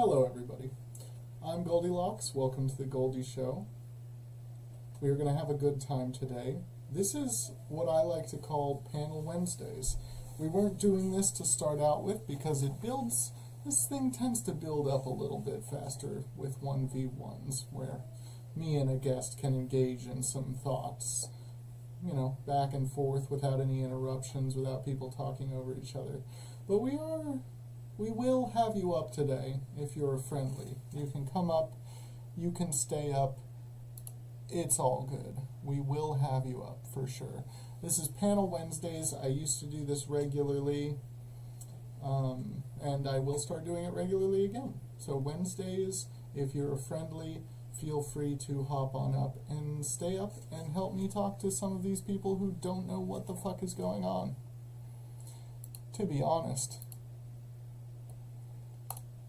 Hello, everybody. I'm Goldilocks. Welcome to the Goldie Show. We are going to have a good time today. This is what I like to call Panel Wednesdays. We weren't doing this to start out with because this thing tends to build up a little bit faster with 1v1s, where me and a guest can engage in some thoughts, back and forth without any interruptions, without people talking over each other. But we will have you up today if you're friendly. You can come up, you can stay up. It's all good. We will have you up for sure. This is Panel Wednesdays. I used to do this regularly, and I will start doing it regularly again. So Wednesdays, if you're friendly, feel free to hop on up and stay up and help me talk to some of these people who don't know what the fuck is going on. To be honest.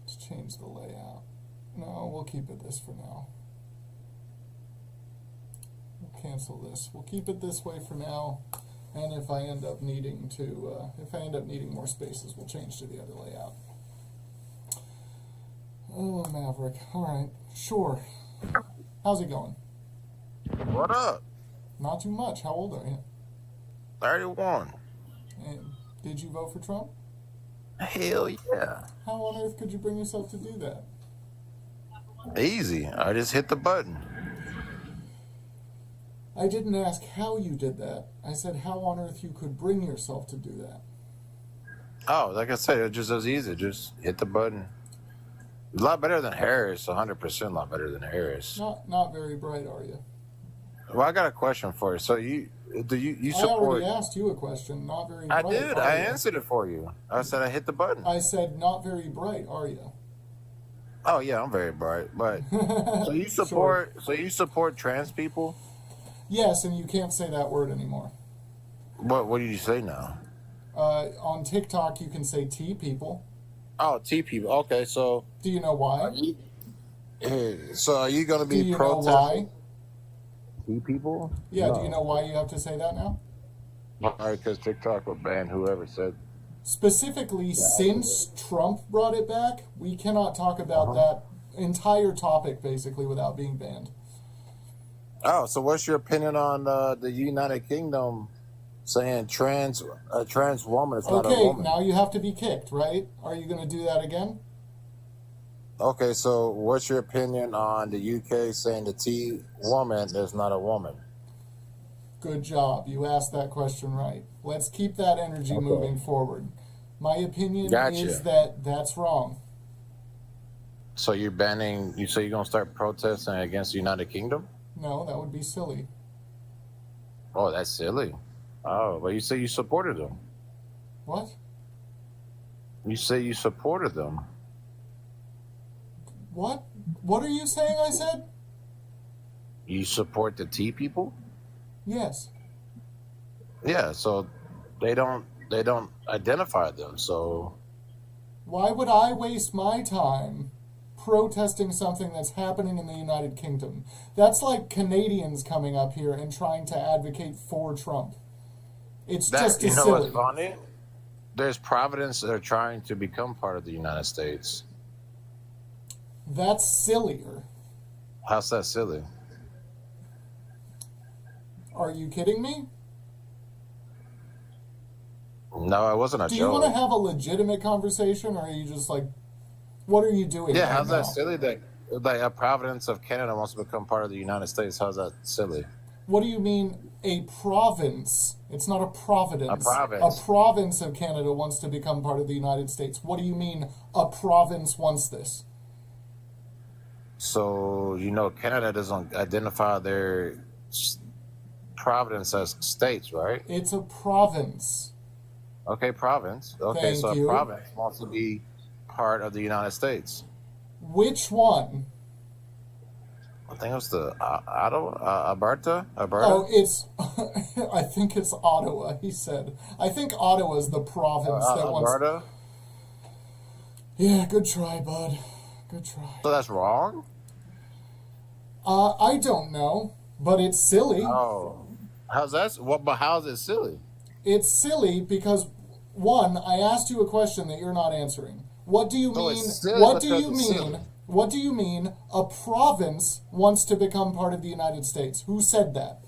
Let's change the layout. No, we'll keep it this for now. We'll cancel this. We'll keep it this way for now. And if I end up needing more spaces, we'll change to the other layout. Oh, Maverick. All right, sure. How's it going? What up? Not too much. How old are you? 31. And did you vote for Trump? Hell yeah. How on earth could you bring yourself to do that? Easy. I just hit the button. I didn't ask how you did that. I said how on earth you could bring yourself to do that. Oh, like I said, it's just as easy. Just hit the button. A lot better than Harris. 100% a lot better than Harris. Not very bright, are you? Well, I got a question for you. So you I support? already asked you a question. Not very I bright. did. I answered it for you. I said I hit the button. I said not very bright, are you? Oh yeah, I'm very bright. But so you support? Sure. So you support trans people? Yes, and you can't say that word anymore. What did you say now? On TikTok, you can say T people. Oh, T people. Okay, so. Do you know why? So are you going to be protesting? Do you know why? T people? Yeah. No. Do you know why you have to say that now? Because TikTok will ban whoever said. Specifically, since Trump brought it back, we cannot talk about that entire topic basically without being banned. Oh, so what's your opinion on the United Kingdom saying a trans woman is not a woman? Okay, now you have to be kicked, right? Are you going to do that again? Okay, so what's your opinion on the UK saying the T woman is not a woman? Good job. You asked that question right. Let's keep that energy moving forward. My opinion is that that's wrong. So you're banning, you say you're going to start protesting against the United Kingdom? No, that would be silly. Oh, that's silly. Oh, but you say you supported them. What? You say you supported them. What? What are you saying I said? You support the T people? Yes. Yeah, so they don't identify them, so why would I waste my time protesting something that's happening in the United Kingdom? That's like Canadians coming up here and trying to advocate for Trump. It's just as silly. You know what's funny? There's Providence that are trying to become part of the United States. That's sillier. How's that silly? Are you kidding me? No, it wasn't a joke. Do you want to have a legitimate conversation, or are you just like, what are you doing? Yeah, right how's now? that silly that like a Providence of Canada wants to become part of the United States? How's that silly? What do you mean a province? It's not a providence. A province. A province of Canada wants to become part of the United States. What do you mean a province wants this? So, Canada doesn't identify their province as states, right? It's a province. Okay, province. Okay, Thank so you. a province wants to be part of the United States. Which one? I think it was the Ottawa, Alberta. Oh, it's. I think it's Ottawa. He said. I think Ottawa is the province that Alberta? wants. Yeah, good try, bud. Good try. So that's wrong? I don't know, but it's silly. Oh, how's that? But how is it silly? It's silly because One, I asked you a question that you're not answering. What do you So mean? it's silly What do because you it's mean? silly. What do you mean? A province wants to become part of the United States. Who said that?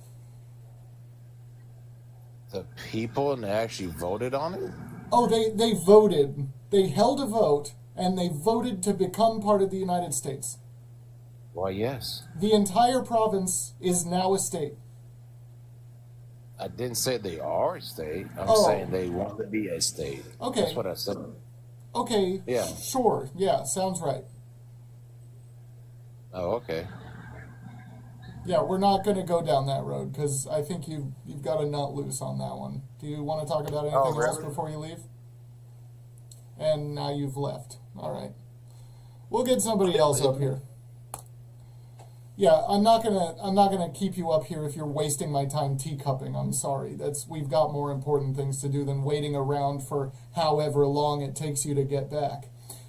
The people and they actually voted on it? Oh, they voted. They held a vote and they voted to become part of the United States. Why, yes. The entire province is now a state. I didn't say they are a state. I'm Oh. saying they want to be a state. Okay. That's what I said. Okay. Yeah. Sure. Yeah, sounds right. Oh, okay. Yeah, we're not going to go down that road because I think you've got a nut loose on that one. Do you want to talk about anything Oh, else really? before you leave? And now you've left. All right. We'll get somebody else up here. Yeah, I'm not gonna keep you up here if you're wasting my time teacupping. I'm sorry. We've got more important things to do than waiting around for however long it takes you to get back.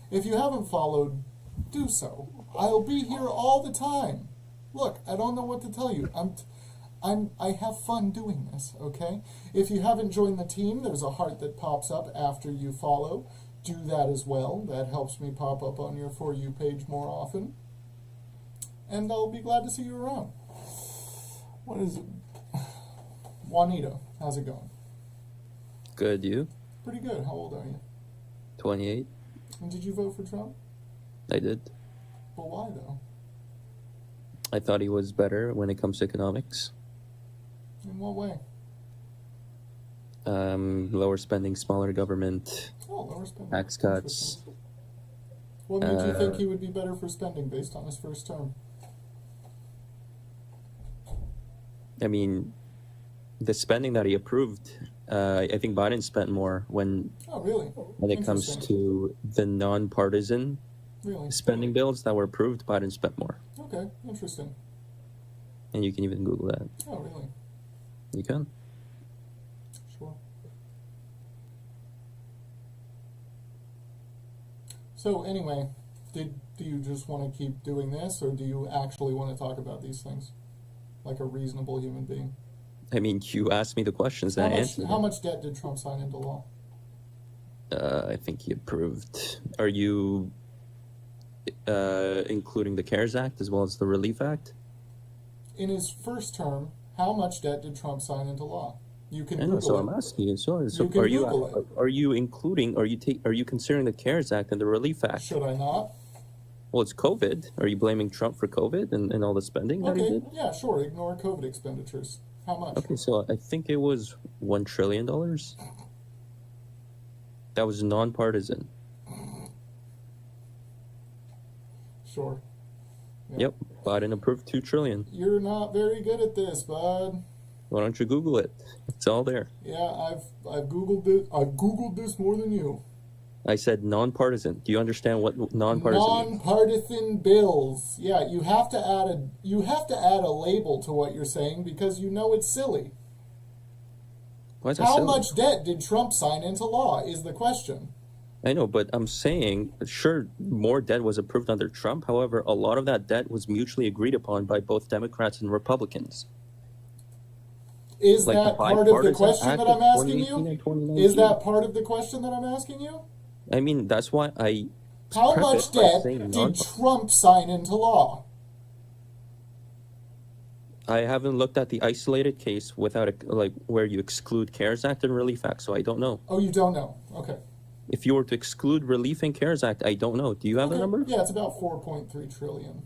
If you haven't followed, do so. I'll be here all the time. Look, I don't know what to tell you. I have fun doing this, okay? If you haven't joined the team, there's a heart that pops up after you follow. Do that as well. That helps me pop up on your For You page more often. And I'll be glad to see you around. What is it? Juanito, how's it going? Good, you? Pretty good. How old are you? 28. And did you vote for Trump? I did. Well, why though? I thought he was better when it comes to economics. In what way? Lower spending, smaller government, Oh, lower spending. tax cuts. Interesting. What made you think he would be better for spending based on his first term? I mean, the spending that he approved, I think Biden spent more when Oh, really? it comes Interesting. to the non-partisan Really? spending bills that were approved. Biden spent more, Okay, interesting. and you can even Google that. Oh, really? You can. Sure. So anyway, do you just want to keep doing this, or do you actually want to talk about these things like a reasonable human being? I mean, you asked me the questions and I answered. How much debt did Trump sign into law? I think he approved. Are you including the CARES Act as well as the Relief Act? In his first term, how much debt did Trump sign into law? You can I know, so Google I'm it. asking you. So You can Google it. are you including? Are you considering the CARES Act and the Relief Act? Should I not? Well, it's COVID. Are you blaming Trump for COVID and all the spending that he Okay, did? yeah, sure. Ignore COVID expenditures. How much? Okay, so I think it was $1 trillion. That was nonpartisan. Sure. Yeah. Yep, Biden approved $2 trillion. You're not very good at this, bud. Why don't you Google it? It's all there. Yeah, I've Googled it. I've Googled this more than you. I said nonpartisan. Do you understand what nonpartisan means? Nonpartisan bills. Yeah, you have to add a label to what you're saying because you know it's silly. Why is that How silly? much debt did Trump sign into law is the question. I know, but I'm saying, sure, more debt was approved under Trump. However, a lot of that debt was mutually agreed upon by both Democrats and Republicans. Is Like the that part of the bipartisan question act that of I'm asking 2018 you? and 2019. Is that part of the question that I'm asking you? I mean, that's why I How prefaced much by debt saying did Trump sign into law? I haven't looked at the isolated case without where you exclude CARES Act and Relief Act, so I don't know. Oh, you don't know. Okay. If you were to exclude Relief and CARES Act, I don't know. Do you have the Okay. number? Yeah, it's about 4.3 trillion.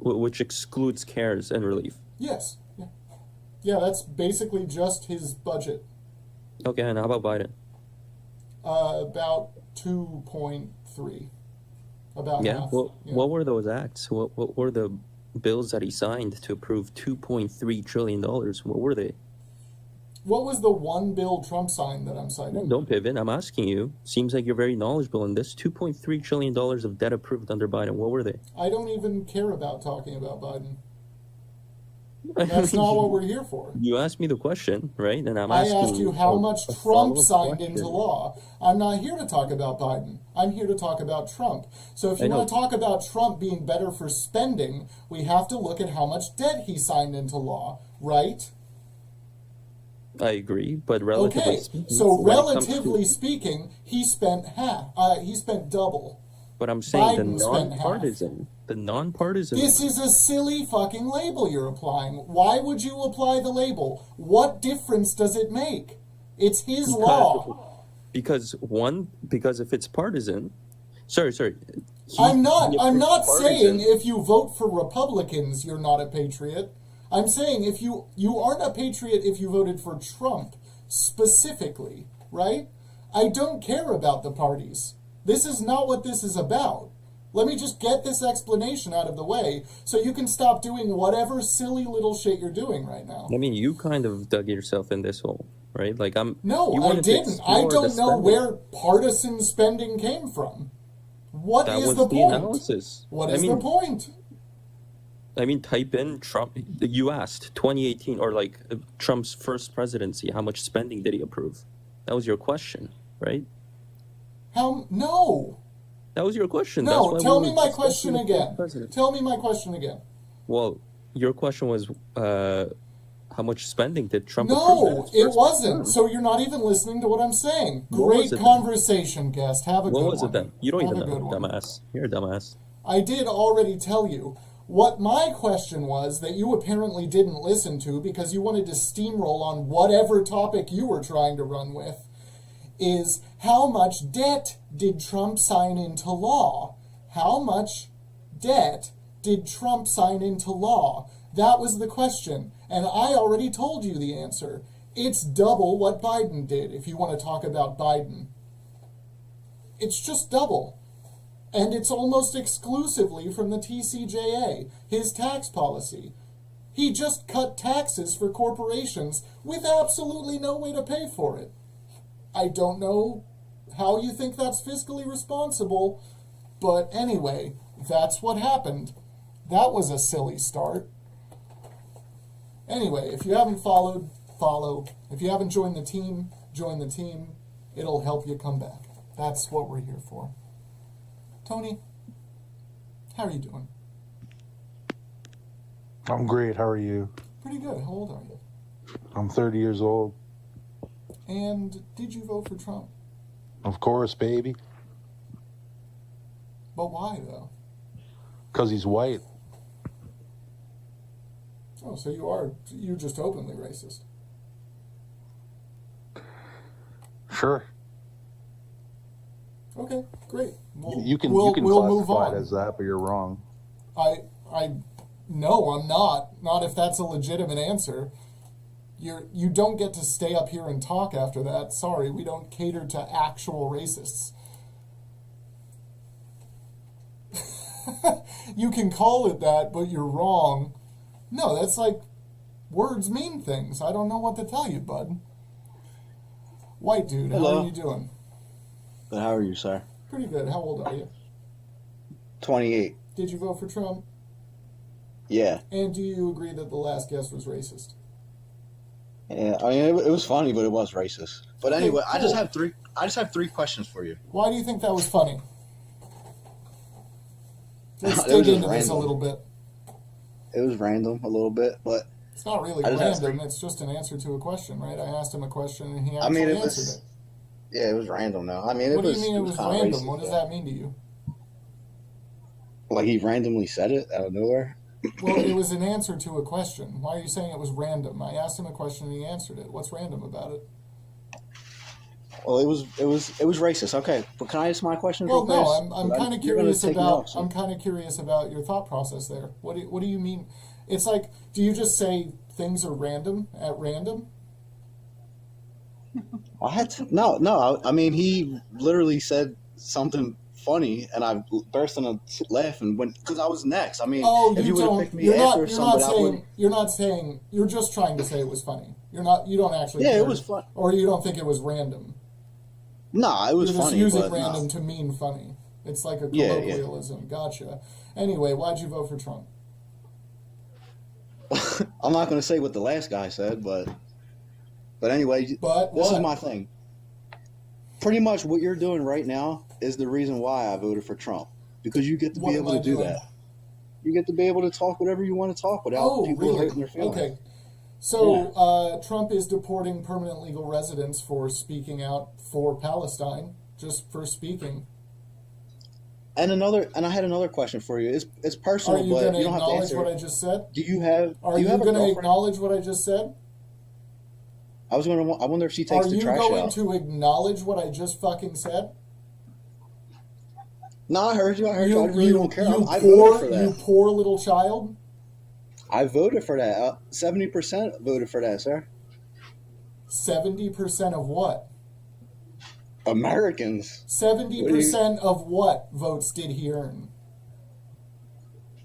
Which excludes CARES and Relief. Yes. Yeah. Yeah, that's basically just his budget. Okay, and how about Biden? About 2.3. About Yeah. half. Well, Yeah. what were those acts? What were the bills that he signed to approve $2.3 trillion? What were they? What was the one bill Trump signed that I'm No, citing? don't pivot. I'm asking you. Seems like you're very knowledgeable in this. $2.3 trillion of debt approved under Biden. What were they? I don't even care about talking about Biden. That's not what we're here for. You asked me the question, right? And I'm I asking asked you how a- much a Trump follow-up signed question. into law. I'm not here to talk about Biden. I'm here to talk about Trump. So if you I know. want to talk about Trump being better for spending, we have to look at how much debt he signed into law, right? I agree, but relatively Okay, speaking, so when it comes relatively to, speaking, he spent half. He spent double. but I'm saying Biden spent half. the nonpartisan. This is a silly fucking label you're applying. Why would you apply the label? What difference does it make? It's his law. Because if it's partisan, sorry, I'm not saying partisan. if you vote for Republicans you're not a patriot. I'm saying if you aren't a patriot if you voted for Trump specifically, right? I don't care about the parties. This is not what this is about. Let me just get this explanation out of the way so you can stop doing whatever silly little shit you're doing right now. I mean, you kind of dug yourself in this hole, right? Like No, you I wanted to didn't. I explore the don't know spending. where partisan spending came from. What That is was the the point? analysis. What I is mean, the point? I mean, type in Trump. You asked 2018 or like Trump's first presidency. How much spending did he approve? That was your question, right? No. That was your question. No, That's why tell we me were my discussing question the again. president. Tell me my question again. Well, your question was how much spending did Trump approve? No, in his it first wasn't. term? So you're not even listening to what I'm saying. What Great was it then? conversation, guest. Have a What good was one. it then? You don't Have even a know, good one. dumbass. You're a dumbass. I did already tell you. What my question was that you apparently didn't listen to because you wanted to steamroll on whatever topic you were trying to run with is how much debt did Trump sign into law? How much debt did Trump sign into law? That was the question. And I already told you the answer. It's double what Biden did, if you want to talk about Biden. It's just double. And it's almost exclusively from the TCJA, his tax policy. He just cut taxes for corporations with absolutely no way to pay for it. I don't know how you think that's fiscally responsible, but anyway, that's what happened. That was a silly start. Anyway, if you haven't followed, follow. If you haven't joined the team, join the team. It'll help you come back. That's what we're here for. Tony, how are you doing? I'm great. How are you? Pretty good. How old are you? I'm 30 years old. And did you vote for Trump? Of course, baby. But why, though? Because he's white. Oh, so you're just openly racist. Sure. Okay, great. You can we'll move classify on. it as that, but you're wrong. No, I'm not. Not if that's a legitimate answer. You don't get to stay up here and talk after that. Sorry, we don't cater to actual racists. You can call it that, but you're wrong. No, that's like words mean things. I don't know what to tell you, bud. White dude, Hello. how are you doing? But how are you, sir? Pretty good. How old are you? 28. Did you vote for Trump? Yeah. And do you agree that the last guest was racist? Yeah. I mean, it was funny, but it was racist. But Okay, anyway, cool. I just have three questions for you. Why do you think that was funny? Let's It was dig just into this a random. little bit. It was random a little bit, but It's not really I just have random. It's just an answer to a question, right? I asked him a question and he I actually mean, it answered was. it. Yeah, it was random. Now, I mean, What do you mean it was kinda random? racist, What does though. that mean to you? Like he randomly said it out of nowhere. Well, it was an answer to a question. Why are you saying it was random? I asked him a question and he answered it. What's random about it? Well, it was racist. Okay, but can I ask my question? Well, real no, fast? I'm kind of You're gonna curious take me about off, so- I'm kind of curious about your thought process there. What do you mean? It's like, do you just say things are random at random? What? No. I mean, he literally said something funny, and I burst in a laugh and went because I was next. I mean, Oh, if you you would have don't. picked me You're not. after You're not somebody, I would. saying. You're not saying. You're just trying to say it was funny. You're not. You don't actually. Yeah, care, it was fun. Or you don't think it was random. Nah, it was You're just funny, using but random nah. to mean funny. It's like a Yeah, yeah. colloquialism. Gotcha. Anyway, why'd you vote for Trump? I'm not going to say what the last guy said, but anyway, But this what? is my thing. Pretty much what you're doing right now is the reason why I voted for Trump, because you get to What be am able I to do doing? that. You get to be able to talk whatever you want to talk without Oh, people really? hurting their feelings. Okay. So Trump is deporting permanent legal residents for speaking out for Palestine, just for speaking. And I had another question for you. It's Are personal, you but going to you don't have to acknowledge answer what it. I just said? Do you have? Are do you have a going to girlfriend? acknowledge what I just said? I wonder if she takes Are the you trash going out. to acknowledge what I just fucking said? No, I heard you. I really don't care. I voted poor, for that. you poor little child. I voted for that. 70% voted for that, sir. 70% of what? Americans. 70% of what votes did he earn?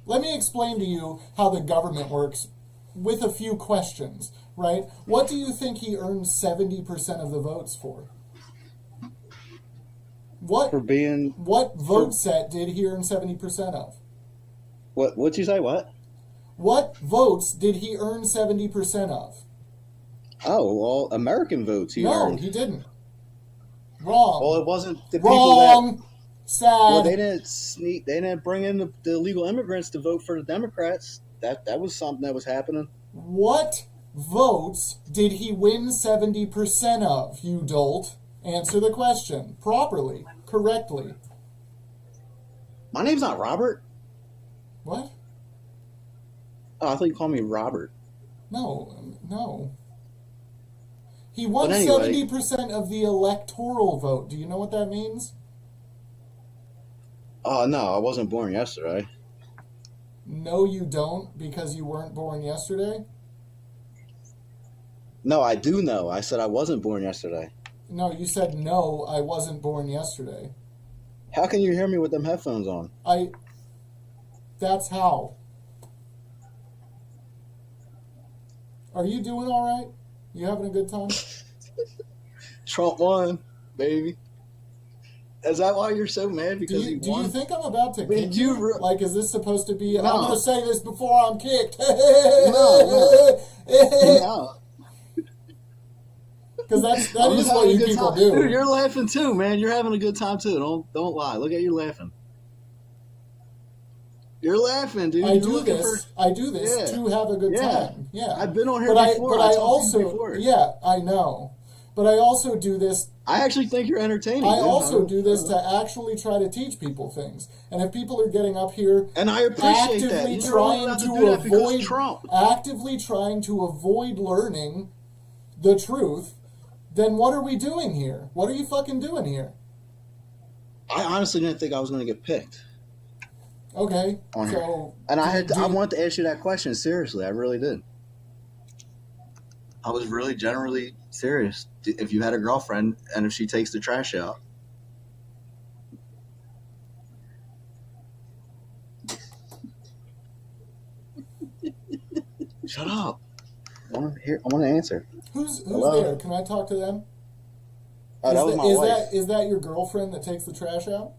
Let me explain to you how the government works with a few questions, right? What do you think he earned 70% of the votes for? What vote set did he earn 70% of? What'd you say? What? What votes did he earn 70% of? Oh, well, American votes he No, earned. he didn't. Wrong. Well, it wasn't the people Wrong. Sad. Well, they didn't bring in the illegal immigrants to vote for the Democrats. That was something that was happening. What votes did he win 70% of, you dolt? Answer the question properly, correctly. My name's not Robert. What? Oh, I thought you called me Robert. No. He won But anyway, 70% of the electoral vote. Do you know what that means? Oh, no, I wasn't born yesterday. No, you don't, because you weren't born yesterday? No, I do know. I said I wasn't born yesterday. No, you said no, I wasn't born yesterday. How can you hear me with them headphones on? That's how. Are you doing all right? You having a good time? Trump won, baby. Is that why you're so mad? Because he Do won? you think I'm about to kick you you? Like, is this supposed to be... No. I'm going to say this before I'm kicked. No. Because that I'm is just what having a you good people time. do. Dude, you're laughing too, man. You're having a good time too. Don't lie. Look at you laughing. You're laughing, dude. I You're do looking this Yeah. to have a good Yeah. time. Yeah. I've been on here but before. I I told you also... before. Yeah, I know. But I also do this... I actually think you're entertaining. I dude. also do this to actually try to teach people things. And if people are getting up here And I appreciate that. actively You're only trying allowed to do that because avoid Trump. actively trying to avoid learning the truth, then what are we doing here? What are you fucking doing here? I honestly didn't think I was going to get picked. Okay, On here. so And I wanted to ask you that question seriously. I really did. I was really generally serious. If you had a girlfriend and if she takes the trash out. Shut up. I want to answer. who's Hello? there? Can I talk to them? Oh, that was my wife. Is that your girlfriend that takes the trash out?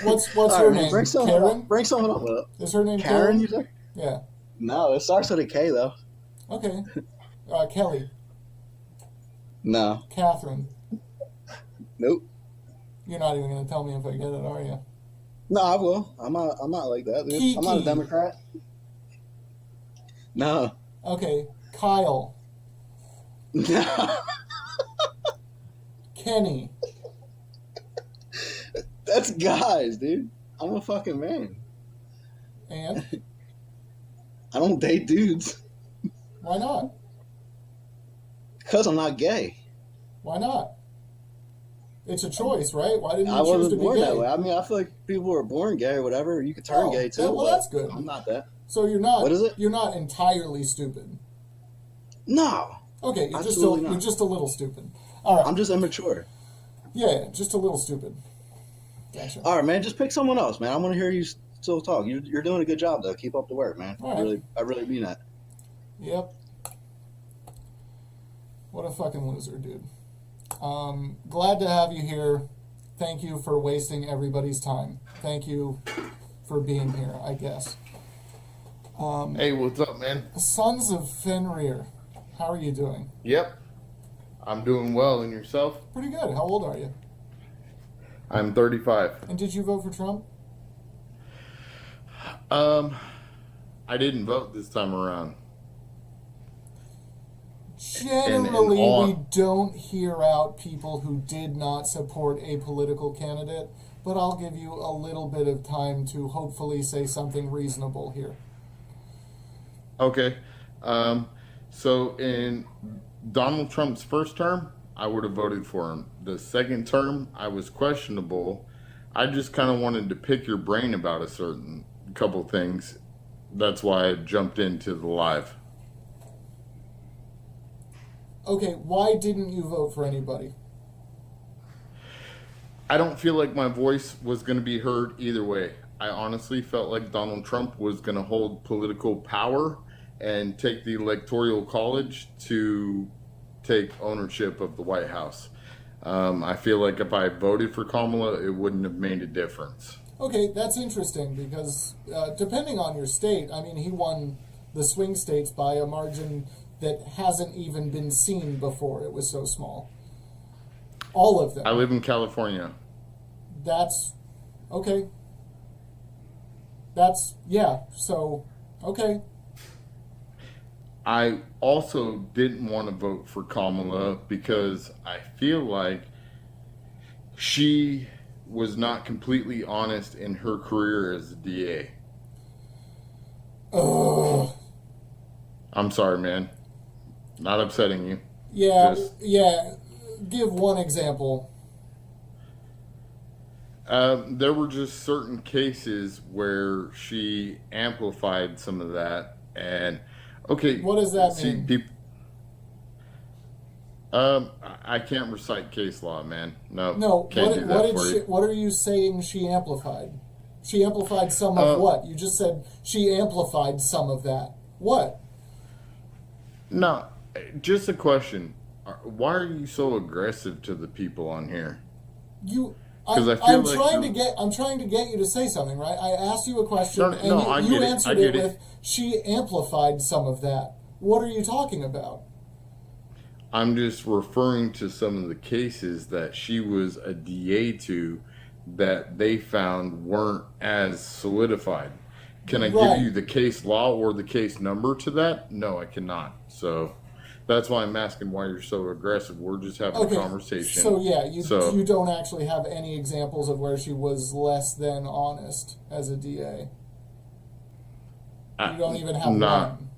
What's All her right, man, name? bring someone Karen? up. Bring someone up. Is her name Karen, you say? Yeah. No, it starts with a K, though. Okay. Kelly. No. Catherine. Nope. You're not even going to tell me if I get it, are you? No, I will. I'm not like that, dude. Kiki. I'm not a Democrat. No. Okay. Kyle. No. Kenny. That's guys, dude. I'm a fucking man. And? I don't date dudes. Why not? Because I'm not gay. Why not? It's a choice, right? Why didn't you I choose to wasn't be born gay? that way. I mean, I feel like people who are born gay or whatever, you could turn Oh, gay too. yeah, well, but that's good. I'm not that. So you're not. What is it? You're not entirely stupid. No. Okay, Absolutely not. you're just a little stupid. All right. I'm just immature. Yeah, just a little stupid. Gotcha. All right, man. Just pick someone else, man. I want to hear you still talk. You're doing a good job, though. Keep up the work, man. All right. I really mean that. Yep. What a fucking loser, dude. Glad to have you here. Thank you for wasting everybody's time. Thank you for being here, I guess. Hey, what's up, man? Sons of Fenrir, how are you doing? Yep. I'm doing well, and yourself? Pretty good. How old are you? I'm 35. And did you vote for Trump? I didn't vote this time around. Generally, all- we don't hear out people who did not support a political candidate, but I'll give you a little bit of time to hopefully say something reasonable here. Okay. So in Donald Trump's first term, I would have voted for him. The second term, I was questionable. I just kind of wanted to pick your brain about a certain couple things. That's why I jumped into the live. Okay, why didn't you vote for anybody? I don't feel like my voice was going to be heard either way. I honestly felt like Donald Trump was going to hold political power and take the Electoral College to take ownership of the White House. I feel like if I voted for Kamala, it wouldn't have made a difference. Okay, that's interesting because depending on your state, I mean, he won the swing states by a margin that hasn't even been seen before. It was so small. All of them. I live in California. That's okay. That's, yeah, so, okay. I also didn't want to vote for Kamala because I feel like she was not completely honest in her career as a DA. Ugh. I'm sorry, man. Not upsetting you. Yeah, Just- yeah. Give one example. There were just certain cases where she amplified some of that, and okay. What does that mean? I can't recite case law, man. No, No, can't do that what did for she, you. what are you saying she amplified? She amplified some of what? You just said she amplified some of that. What? No, just a question. Why are you so aggressive to the people on here? You 'Cause I feel I'm like trying to get you to say something, right? I asked you a question No, I and get you it. answered I it get it. with she amplified some of that. What are you talking about? I'm just referring to some of the cases that she was a DA to that they found weren't as solidified. Can I Right. give you the case law or the case number to that? No, I cannot. So that's why I'm asking why you're so aggressive. We're just having a conversation. So yeah, you So- you don't actually have any examples of where she was less than honest as a DA. You don't even have one.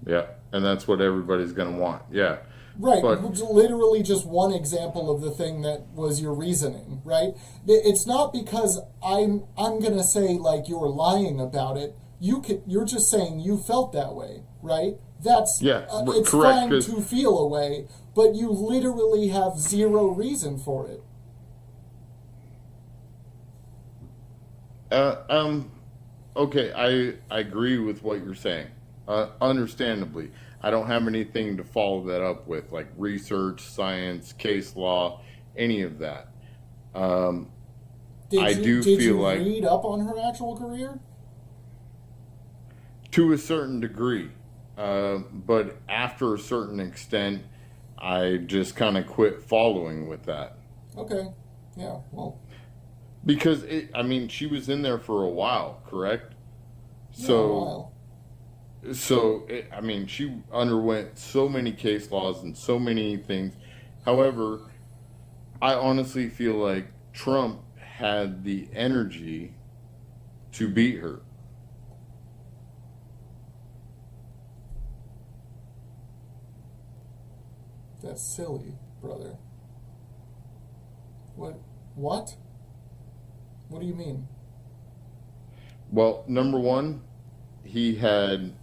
Yeah, and that's what everybody's going to want. Yeah. Right, But- literally just one example of the thing that was your reasoning, right? It's not because I'm gonna say like you're lying about it. You're just saying you felt that way, right? That's Yeah, it's correct, fine 'cause- to feel a way, but you literally have zero reason for it. Okay, I agree with what you're saying. Understandably, I don't have anything to follow that up with, like research, science, case law, any of that. Did I you, do did feel you like- read up on her actual career? To a certain degree, but after a certain extent, I just kind of quit following with that Okay, yeah, well, because she was in there for a while, correct? yeah, So. well. She underwent so many case laws and so many things. However, I honestly feel like Trump had the energy to beat her. That's silly, brother. What? What? What do you mean? Well, number one, he had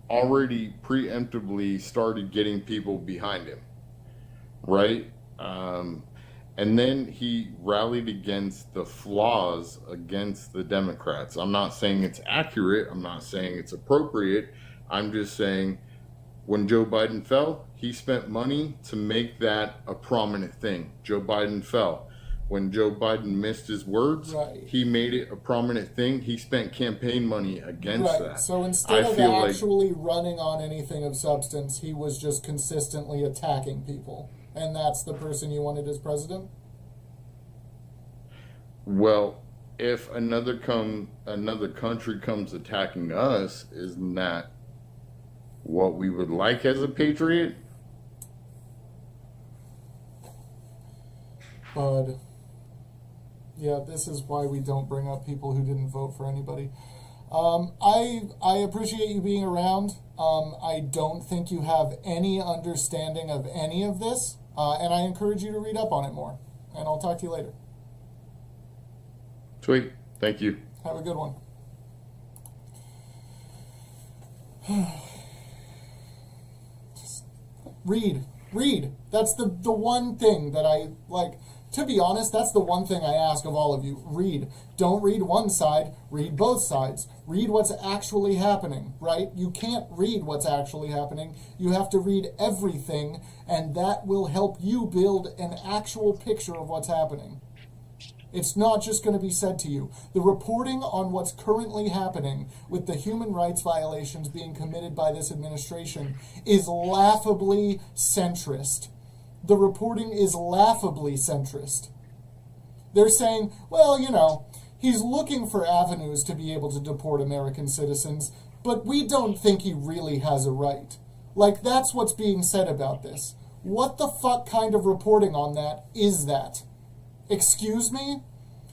already preemptively started getting people behind him, right? And then he rallied against the flaws against the Democrats. I'm not saying it's accurate. I'm not saying it's appropriate. I'm just saying when Joe Biden fell, he spent money to make that a prominent thing. Joe Biden fell. When Joe Biden missed his words, Right. he made it a prominent thing. He spent campaign money against Right. that. So instead I of feel like- actually running on anything of substance, he was just consistently attacking people. And that's the person you wanted as president? Well, if another country comes attacking us, isn't that what we would like as a patriot? But yeah, this is why we don't bring up people who didn't vote for anybody. I appreciate you being around. I don't think you have any understanding of any of this, and I encourage you to read up on it more. And I'll talk to you later. Sweet. Thank you. Have a good one. Just read. That's the one thing that I like. To be honest, that's the one thing I ask of all of you. Read. Don't read one side, read both sides. Read what's actually happening, right? You can't read what's actually happening. You have to read everything, and that will help you build an actual picture of what's happening. It's not just going to be said to you. The reporting on what's currently happening with the human rights violations being committed by this administration is laughably centrist. The reporting is laughably centrist. They're saying, well, you know, he's looking for avenues to be able to deport American citizens, but we don't think he really has a right. Like, that's what's being said about this. What the fuck kind of reporting on that is that? Excuse me?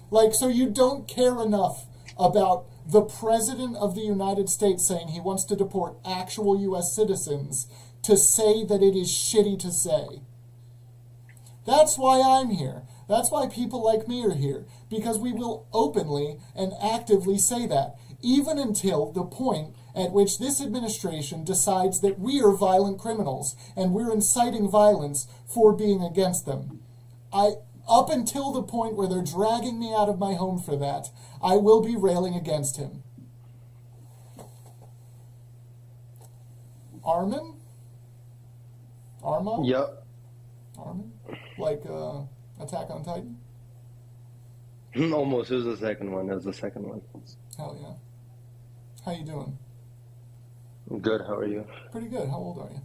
Like, so you don't care enough about the President of the United States saying he wants to deport actual U.S. citizens to say that it is shitty to say. That's why I'm here. That's why people like me are here. Because we will openly and actively say that, even until the point at which this administration decides that we are violent criminals and we're inciting violence for being against them. Up until the point where they're dragging me out of my home for that, I will be railing against him. Armin? Arma? Yep. Armin? Like Attack on Titan? Almost. It was the second one. It was the second one. Hell yeah. How you doing? Good. How are you? Pretty good. How old are you?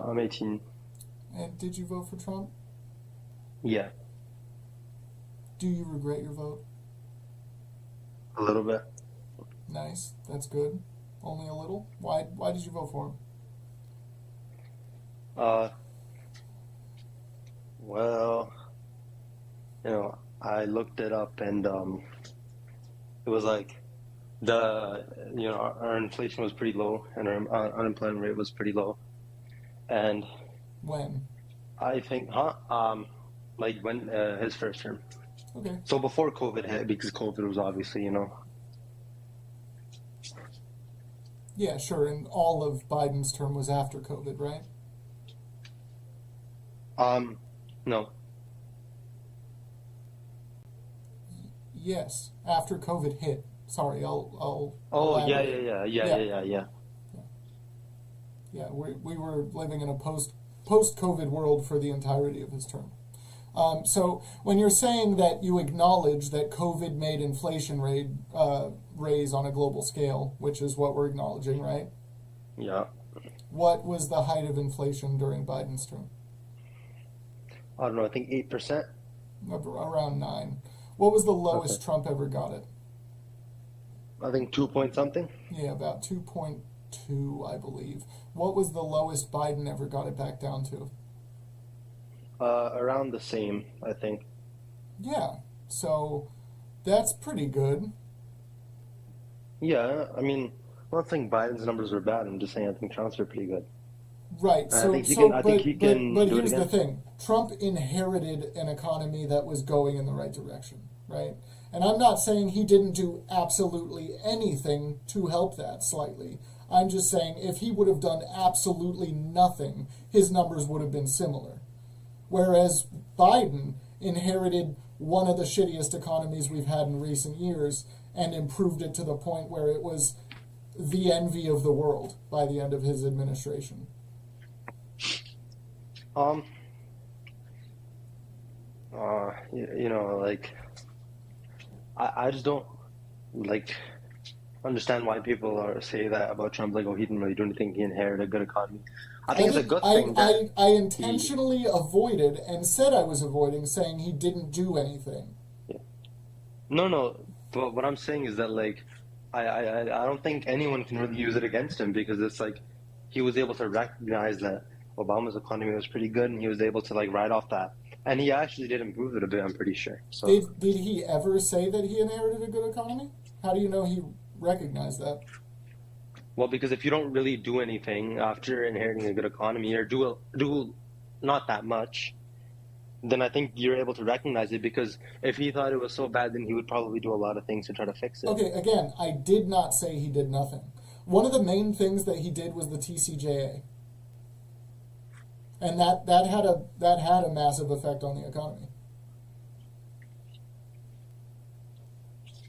I'm 18. And did you vote for Trump? Yeah. Do you regret your vote? A little bit. Nice. That's good. Only a little? Why did you vote for him? Well, I looked it up and it was like our inflation was pretty low and our unemployment rate was pretty low. And When? I think, like when his first term. Okay. So before COVID hit, because COVID was obviously, Yeah, sure. And all of Biden's term was after COVID, right? No. Yes, after COVID hit. Sorry, I'll Oh, elaborate. yeah. Yeah, we were living in a post-COVID world for the entirety of his term. So when you're saying that you acknowledge that COVID made inflation rate raise on a global scale, which is what we're acknowledging, right? Yeah. What was the height of inflation during Biden's term? I don't know, I think 8%. Around 9. What was the lowest Okay. Trump ever got it? I think 2 point something. Yeah, about 2.2, I believe. What was the lowest Biden ever got it back down to? Around the same, I think. Yeah, so that's pretty good. Yeah, I mean, I'm not saying Biden's numbers are bad. I'm just saying I think Trump's are pretty good. Right. I So, think he so can- I but, think he can but do it here's the again. thing. Trump inherited an economy that was going in the right direction, right? And I'm not saying he didn't do absolutely anything to help that slightly. I'm just saying if he would have done absolutely nothing, his numbers would have been similar. Whereas Biden inherited one of the shittiest economies we've had in recent years and improved it to the point where it was the envy of the world by the end of his administration. Like, I just don't, like, understand why people say that about Trump, like, oh, he didn't really do anything, he inherited a good economy. I think it's a good thing that I intentionally avoided and said I was avoiding saying he didn't do anything. Yeah. No. But what I'm saying is that like, I don't think anyone can really use it against him because it's like, he was able to recognize that Obama's economy was pretty good, and he was able to like ride off that, and he actually did improve it a bit. I'm pretty sure. So Did he ever say that he inherited a good economy? How do you know he recognized that? well, because if you don't really do anything after inheriting a good economy or do not that much, then I think you're able to recognize it. Because if he thought it was so bad, then he would probably do a lot of things to try to fix it. Okay, again, I did not say he did nothing. One of the main things that he did was the TCJA. And that had a massive effect on the economy.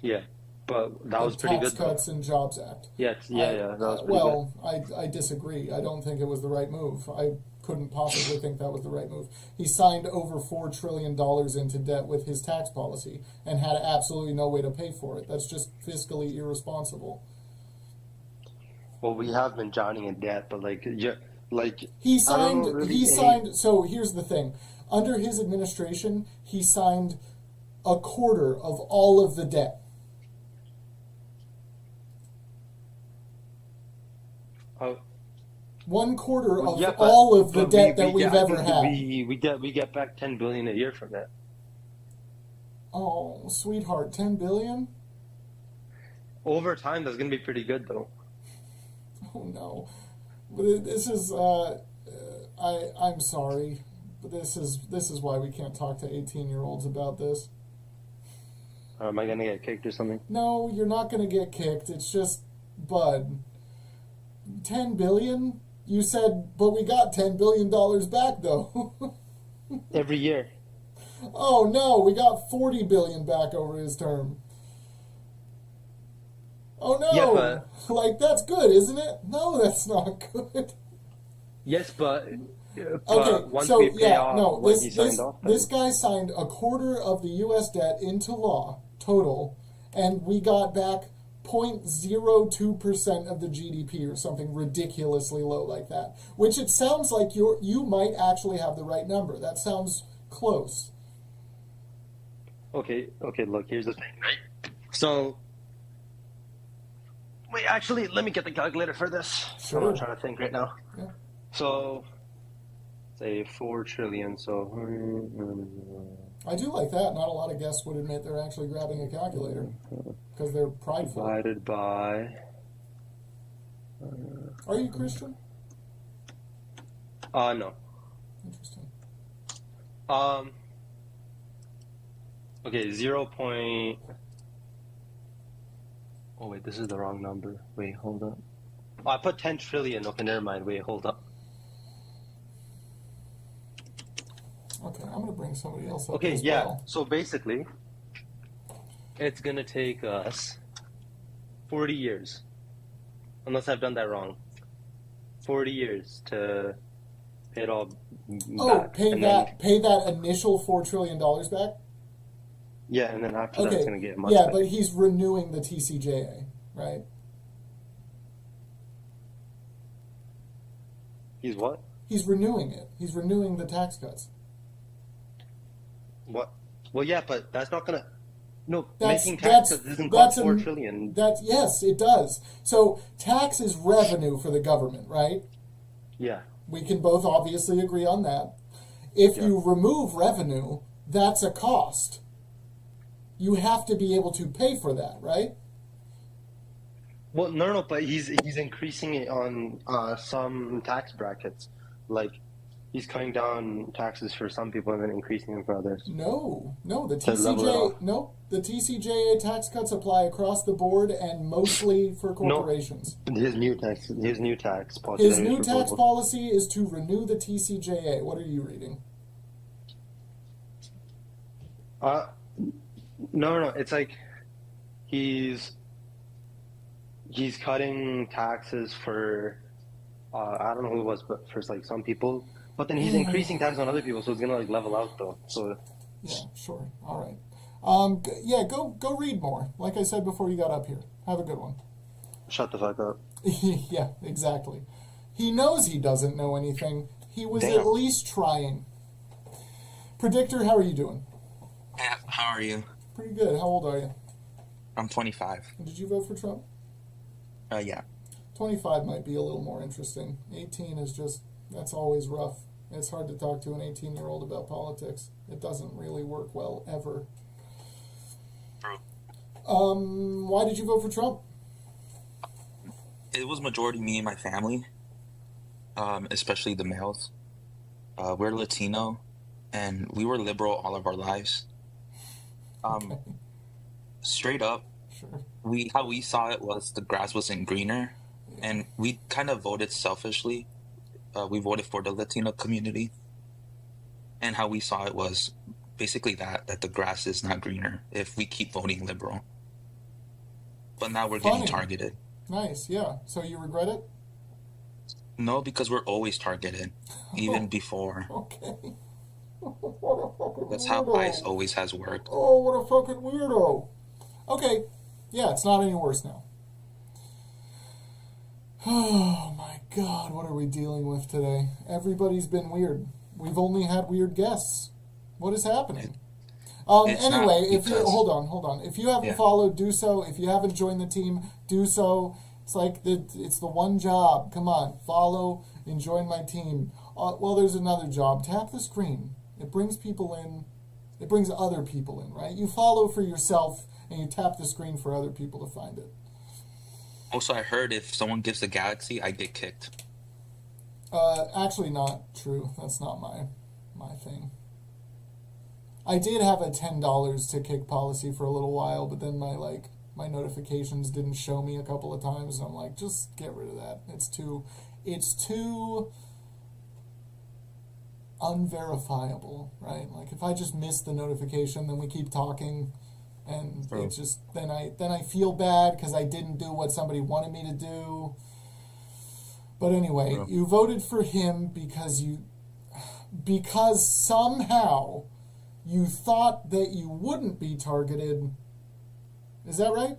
Yeah, but that The was pretty Tax good though. Cuts and Jobs Act. Yeah, that was pretty Well, I disagree. I don't think it was the right move. I couldn't possibly think that was the right move. He signed over $4 trillion into debt with his tax policy and had absolutely no way to pay for it. That's just fiscally irresponsible. good. Well, we have been drowning in debt, but like, yeah, like He I don't know signed. really He any- signed. So here's the thing: under his administration, he signed a quarter of all of the debt. Oh, 1/4 of yeah, but- all of the but debt we that we've get- I ever think had. we get back 10 billion a year from that. Oh, sweetheart, 10 billion? Over time, that's gonna be pretty good though. Oh no, but this is. I'm sorry, but this is why we can't talk to 18-year-olds about this. Or am I gonna get kicked or something? No, you're not going to get kicked. It's just, bud. 10 billion? You said, but we got $10 billion back though. Every year. Oh no, we got 40 billion back over his term. Oh no, Yeah, but- like that's good, isn't it? No, that's not good. Yes, but Okay, once so we pay yeah, off no, what this he signed off, this guy signed a quarter of the U.S. debt into law total, and we got back 0.02% of the GDP or something ridiculously low like that. Which it sounds like you might actually have the right number. That sounds close. Okay, look, here's the thing, right? So, wait, actually, let me get the calculator for this. Sure. I'm trying to think right now. Yeah. So, say 4 trillion, so... I do like that. Not a lot of guests would admit they're actually grabbing a calculator because they're prideful. divided by... Are you Christian? No. Interesting. Okay, 0. Oh, wait, this is the wrong number. Wait, hold up. Oh, I put 10 trillion. Okay, never mind. Wait, hold up. Okay, I'm gonna bring somebody else up Okay, as yeah. well. So basically, it's gonna take us 40 years, unless I've done that wrong. 40 years to pay it all Oh, back. pay and that then, pay that initial $4 trillion back? yeah, and then after that, Okay. it's gonna get much Yeah, better. but he's renewing the TCJA, right? He's what? He's renewing it. He's renewing the tax cuts. What? Well, yeah, but that's not gonna. No, That's- making that's- taxes doesn't that's cost 4 a- trillion. That's yes, it does. So tax is revenue for the government, right? Yeah. We can both obviously agree on that. If Yeah. you remove revenue, that's a cost. You have to be able to pay for that, right? Well, no, but he's increasing it on some tax brackets. Like, he's cutting down taxes for some people and then increasing them for others. No, the To level it off. the TCJA tax cuts apply across the board and mostly for corporations. His new tax policy. His that he new proposed. tax policy is to renew the TCJA. What are you reading? No. It's like he's cutting taxes for I don't know who it was, but for like some people. But then he's increasing tax on other people, so it's gonna like level out though. So Yeah, sure. All right. Yeah, go read more. Like I said before you got up here. Have a good one. shut the fuck up. Yeah, exactly. He knows he doesn't know anything. He was Damn. at least trying. Predictor, how are you doing? How are you? Pretty good. How old are you? I'm 25. And did you vote for Trump? Yeah. 25 might be a little more interesting. 18 is just, that's always rough. It's hard to talk to an 18-year-old about politics. It doesn't really work well, ever. True. Why did you vote for Trump? It was majority me and my family, especially the males. We're Latino, and we were liberal all of our lives. Okay, Straight up, sure. how we saw it was the grass wasn't greener, Yeah. and we kind of voted selfishly. We voted for the Latino community, and how we saw it was basically that the grass is not greener if we keep voting liberal. But now we're getting Funny. targeted. Nice, yeah. So you regret it? No, because we're always targeted, even before. Okay. What a fucking That's how weirdo. ICE always has worked. Oh, what a fucking weirdo. Okay. Yeah, it's not any worse now. Oh my god, what are we dealing with today? Everybody's been weird. We've only had weird guests. What is happening? It's Anyway, not if you because- hold on. If you haven't Yeah. followed, do so. If you haven't joined the team, do so. It's like it's the one job. Come on, follow and join my team. Well, there's another job. Tap the screen. It brings people in. It brings other people in, right? You follow for yourself and you tap the screen for other people to find it. Also, I heard if someone gives the galaxy, I get kicked. Actually, not true. That's not my thing. I did have a $10 to kick policy for a little while, but then my notifications didn't show me a couple of times, and I'm like, just get rid of that. It's too unverifiable, right? Like if I just miss the notification, then we keep talking, and True. it just then I feel bad because I didn't do what somebody wanted me to do. But anyway, True. you voted for him because somehow you thought that you wouldn't be targeted. Is that right?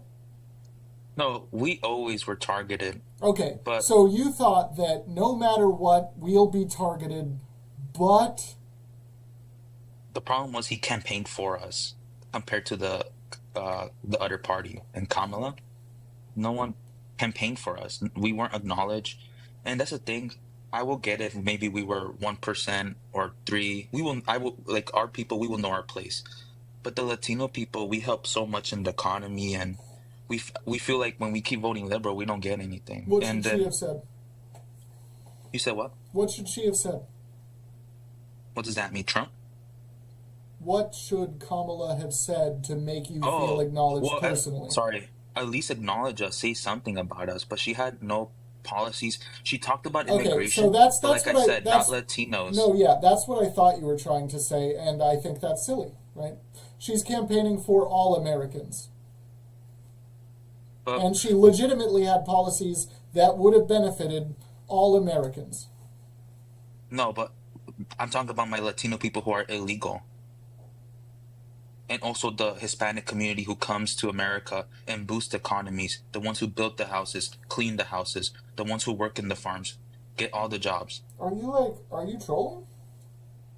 No, we always were targeted. Okay, But- so you thought that no matter what, we'll be targeted, but The problem was he campaigned for us compared to the other party and Kamala. No one campaigned for us. We weren't acknowledged, and that's the thing. I will get it if maybe we were 1% or 3%. I will like our people. We will know our place. But the Latino people, we help so much in the economy, and we feel like when we keep voting liberal, we don't get anything. what And should she then have said? you said what? What should she have said? What does that mean, Trump? What should Kamala have said to make you feel acknowledged well, personally? sorry. At least acknowledge us, say something about us. But she had no policies. She talked about Okay, immigration. so that's but like what I said, not that's- Latinos. No, yeah, that's what I thought you were trying to say, and I think that's silly, right? She's campaigning for all Americans. But And she legitimately had policies that would have benefited all Americans. no, but I'm talking about my Latino people who are illegal. And also the Hispanic community who comes to America and boost economies. The ones who built the houses, clean the houses, the ones who work in the farms, get all the jobs. Are you trolling?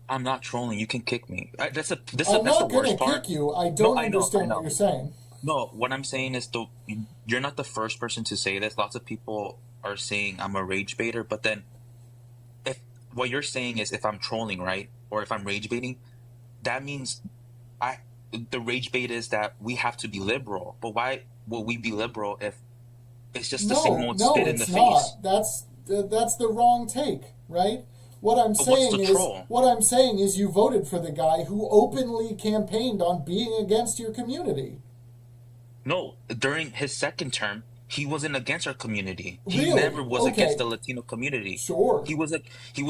I'm not trolling. You can kick me. That's I'm the not worst going to part. kick you. I don't I know, understand I know. what you're saying. No, what I'm saying is you're not the first person to say this. Lots of people are saying I'm a rage baiter, but then if what you're saying is if I'm trolling, right? Or if I'm rage baiting, that means the rage bait is that we have to be liberal. But why will we be liberal if it's just the same old spit in the it's face? not. That's the wrong take, right? What I'm But what's saying the is troll? what I'm saying is you voted for the guy who openly campaigned on being against your community. No, during his second term, he wasn't against our community. He Really? never was Okay. against the Latino community. Sure. He was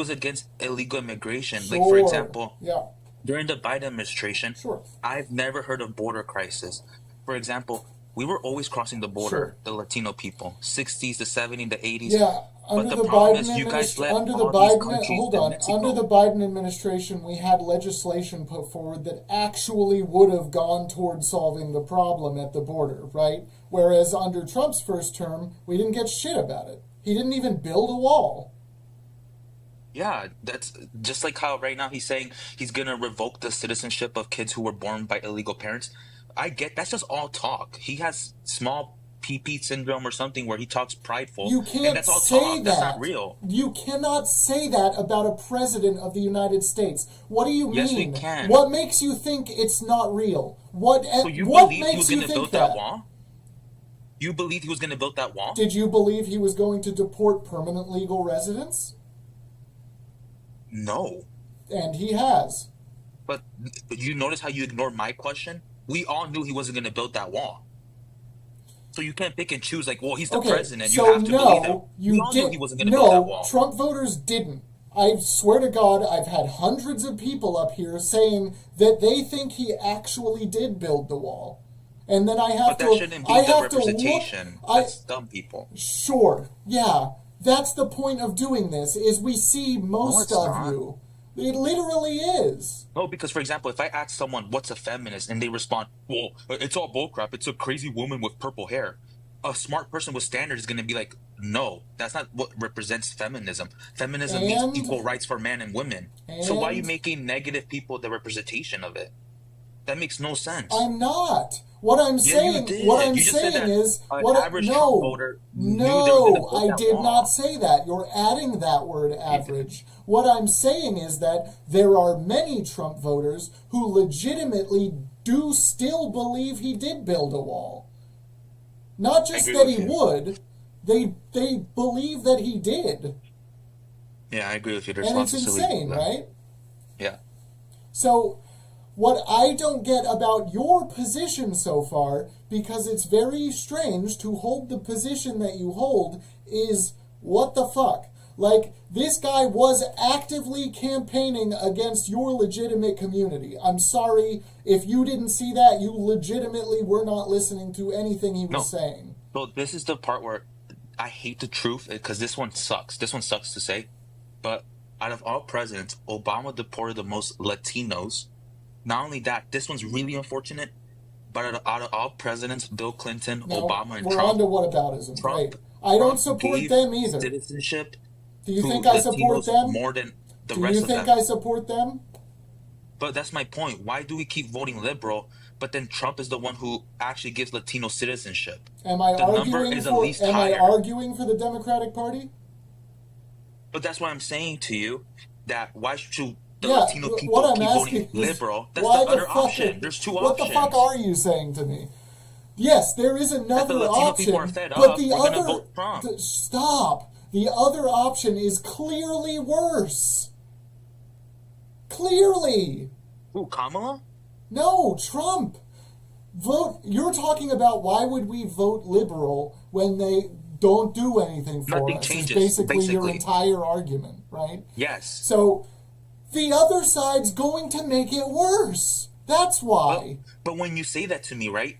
against illegal immigration. Sure. Like for example, Yeah, during the Biden administration, sure. I've never heard of border crisis. For example, we were always crossing the border, Sure. the Latino people, 60s, the 70s, the 80s. Yeah, But the problem is you guys let all these countries hold in on. Mexico. Under the Biden administration, we had legislation put forward that actually would have gone towards solving the problem at the border, right? Whereas under Trump's first term, we didn't get shit about it. He didn't even build a wall. Yeah, that's just like how right now he's saying he's going to revoke the citizenship of kids who were born by illegal parents. I get that's just all talk. He has small PP syndrome or something where he talks prideful. You and can't that's all say talk. that. That's not real. You cannot say that about a president of the United States. What do you mean? Yes, we can. What makes you think it's not real? What So you what believe he makes was you going to think build that? that wall? You believe he was going to build that wall? Did you believe he was going to deport permanent legal residents? No. And he has. But you notice how you ignored my question? We all knew he wasn't going to build that wall. So you can't pick and choose like, well, he's the president. You have to believe it. We all knew he wasn't going to build that wall. Trump voters didn't. I swear to God, I've had hundreds of people up here saying that they think he actually did build the wall. And then I have but that shouldn't be the representation. That's dumb people. Sure, yeah. That's the point of doing this, is we see most of you. It literally is. No, because, for example, if I ask someone, what's a feminist, and they respond, well, it's all bullcrap. It's a crazy woman with purple hair. A smart person with standards is going to be like, no, that's not what represents feminism. Feminism means equal rights for men and women. So why are you making negative people the representation of it? That makes no sense. I'm not. What I'm saying, what I'm saying is, no, I did not say that. You're adding that word average. What I'm saying is that there are many Trump voters who legitimately do still believe he did build a wall. Not just that he would, they believe that he did. Yeah, I agree with you. And it's insane, right? Yeah. So, what I don't get about your position so far, because it's very strange to hold the position that you hold, is what the fuck? Like, this guy was actively campaigning against your legitimate community. I'm sorry, if you didn't see that, you legitimately were not listening to anything he was saying. So this is the part where I hate the truth, because this one sucks. This one sucks to say. But out of all presidents, Obama deported the most Latinos. Not only that, this one's really unfortunate, but out of all presidents, Bill Clinton, Obama, and we're Trump. on to whataboutism. Right. I don't support them either. Citizenship. Do you think I support them? More than the rest of them? Do you think I support them? But that's my point. Why do we keep voting liberal, but then Trump is the one who actually gives Latino citizenship? Am I arguing for the Democratic Party? But that's what I'm saying to you, that why should the Latino people keep voting liberal? That's the other option. There's two options. What the fuck are you saying to me? Yes, there is another option, but the other... Stop! The other option is clearly worse. Clearly. Who, Kamala? No, Trump. You're talking about why would we vote liberal when they don't do anything for Nothing us. changes. It's basically your entire argument, right? Yes. So the other side's going to make it worse. That's why. But when you say that to me, right?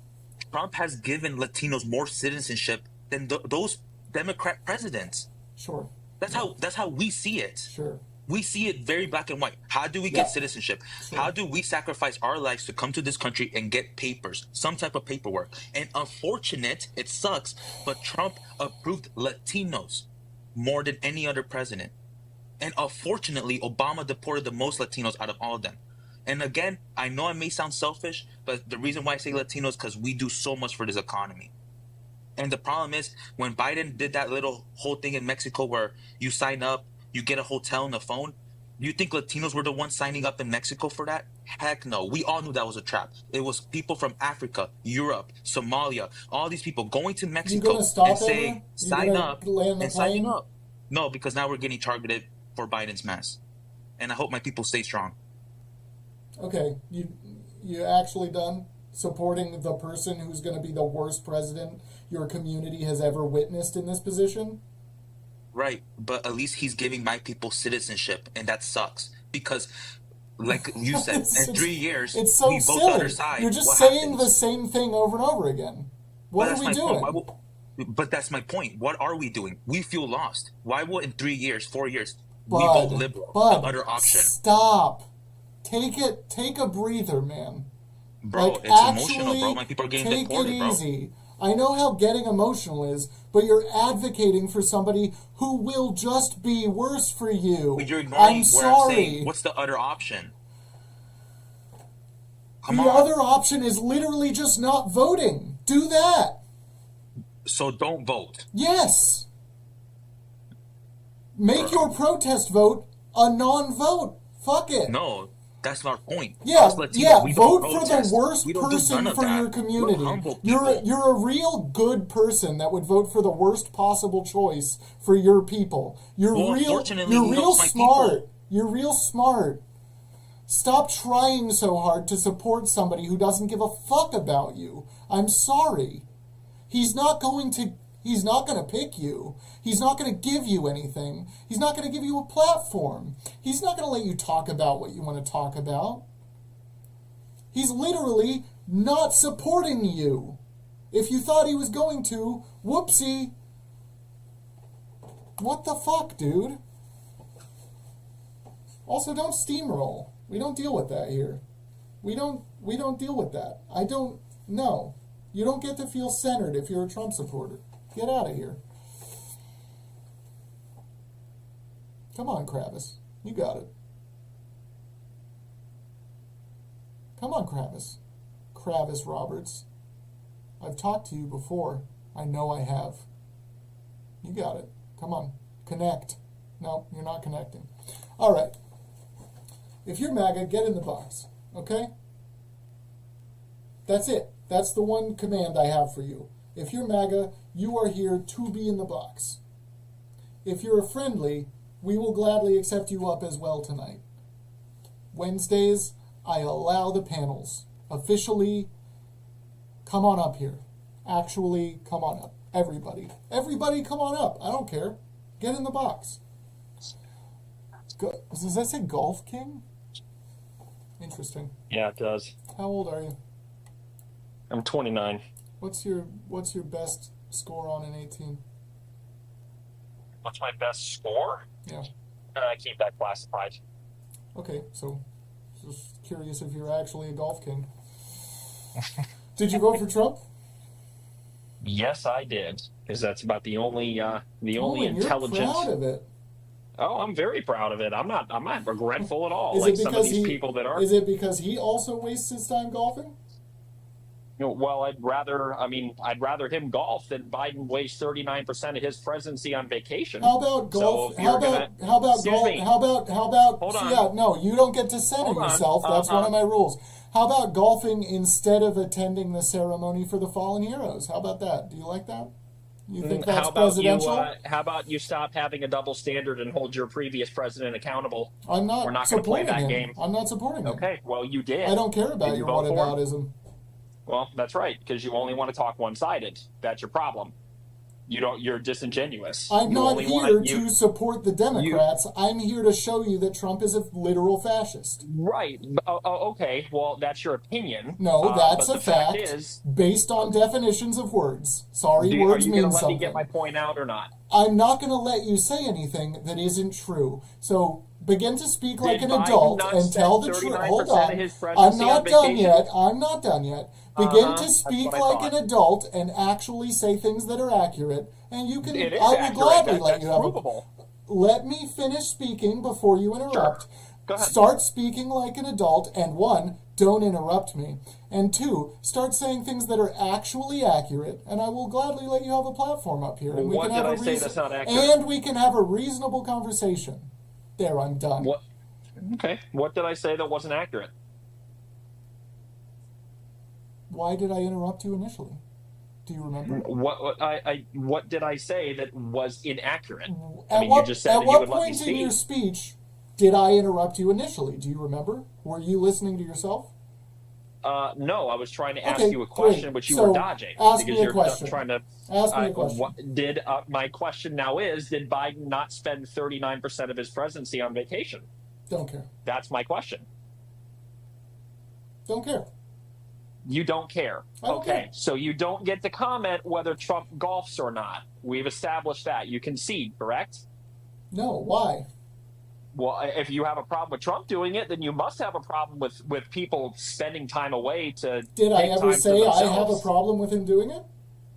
Trump has given Latinos more citizenship than those Democrat presidents. Sure. That's how we see it. Sure. We see it very black and white. How do we get citizenship? Sure. How do we sacrifice our lives to come to this country and get papers, some type of paperwork? And unfortunate, it sucks, but Trump approved Latinos more than any other president. And unfortunately, Obama deported the most Latinos out of all of them. And again, I know it may sound selfish, but the reason why I say Latinos is because we do so much for this economy. And the problem is, when Biden did that little whole thing in Mexico where you sign up, you get a hotel on the phone, you think Latinos were the ones signing up in Mexico for that? Heck no. We all knew that was a trap. It was people from Africa, Europe, Somalia, all these people going to Mexico and saying, sign up and signing up. No, because now we're getting targeted for Biden's mess. And I hope my people stay strong. Okay, you actually done supporting the person who's going to be the worst president your community has ever witnessed in this position? Right, but at least he's giving my people citizenship, and that sucks. Because, like you said, in 3 years, it's so we vote silly. the other side. You're just saying the same thing over and over again. What are we doing? But that's my point. What are we doing? We feel lost. Why would in 3 years, 4 years, we vote liberal, the other option? Stop. Take a breather, man. Bro, like, it's emotional, bro. My people are getting deported, bro. Take it easy. I know how getting emotional is, but you're advocating for somebody who will just be worse for you. But you're ignoring I'm sorry. What's the other option? Come The on. other option is literally just not voting. Do that. So don't vote. Yes. Make your protest vote a non-vote. Fuck it. No, that's our point. Yeah, Us Latinos, yeah. we don't Vote for the protest. worst We don't do person none of for that. your We're community. humble You're people. you're a real good person that would vote for the worst possible choice for your people. You're Well, real. unfortunately, You're he real helps my smart. people. You're real smart. Stop trying so hard to support somebody who doesn't give a fuck about you. I'm sorry. He's not going to pick you. He's not going to give you anything. He's not going to give you a platform. He's not going to let you talk about what you want to talk about. He's literally not supporting you. If you thought he was going to, whoopsie. What the fuck, dude? Also, don't steamroll. We don't deal with that here. We don't deal with that. I don't know. You don't get to feel centered if you're a Trump supporter. Get out of here. Come on, Kravis. You got it. Come on, Kravis. Kravis Roberts. I've talked to you before. I know I have. You got it. Come on. Connect. No, you're not connecting. All right. If you're MAGA, get in the box. Okay? That's it. That's the one command I have for you. If you're MAGA, you are here to be in the box. If you're a friendly, we will gladly accept you up as well tonight. Wednesdays, I allow the panels. Officially, come on up here. Actually, come on up. Everybody. Everybody come on up. I don't care. Get in the box. Does that say Golf King? Interesting. Yeah, it does. How old are you? I'm 29. What's your best score on an 18? What's my best score? Yeah. I keep that classified. Okay, so just curious if you're actually a Golf King. Did you vote for Trump? Yes, I did, because that's about the only And intelligent. You're proud of it. Oh, I'm very proud of it. I'm not regretful at all. Is Like it some of because these people that are. Is it because he also wastes his time golfing? Well, I'd rather him golf than Biden waste 39% of his presidency on vacation. How about golf? So if you're how about Excuse golf? me. How about? Hold on. Yeah, no, you don't get to center Hold on. yourself. That's one of my rules. How about golfing instead of attending the ceremony for the fallen heroes? How about that? Do you like that? You think that's presidential? How about you stop having a double standard and hold your previous president accountable? I'm not. We're not going to play supporting that him. game. I'm not supporting him. Okay, well, you did. I don't care about Did your you vote for him? whataboutism. Well, that's right, because you only want to talk one-sided. That's your problem. You're disingenuous. I'm You not only here want- to support the Democrats. I'm here to show you that Trump is a literal fascist. Right. Okay. Well, that's your opinion. No, that's but a the fact fact is, based on definitions of words. Sorry, are words you mean going to let something. me get my point out or not? I'm not going to let you say anything that isn't true. So begin to speak like Did an Biden adult not and tell the spend truth. 39% Hold of on. his I'm presidency not on done vacation? yet. I'm not done yet. Begin to That's speak what I like thought. an adult and actually say things that are accurate. And you can. It is I will accurate. gladly let That's you have provable. Let me finish speaking before you interrupt. Sure. Go ahead. Start speaking like an adult, and one, don't interrupt me. And two, start saying things that are actually accurate, and I will gladly let you have a platform up here. And we What can did have I say that's not accurate? And we can have a reasonable conversation. There, I'm done. What? Okay. What did I say that wasn't accurate? Why did I interrupt you initially? Do you remember? What did I say that was inaccurate? You just said that at you what would let me point in speak. your speech did I interrupt you initially? Do you remember? Were you listening to yourself? No, I was trying to ask Okay, you a question, great. which you So, were dodging ask because me a you're question. trying to. Ask me a question. My question now is: did Biden not spend 39% of his presidency on vacation? Don't care. That's my question. Don't care. You don't care. I don't Okay, care. so you don't get to comment whether Trump golfs or not. We've established that. You concede, correct? No, why? Well, if you have a problem with Trump doing it, then you must have a problem with people spending time away to. Did I take ever time to say I have a themselves. problem with him doing it?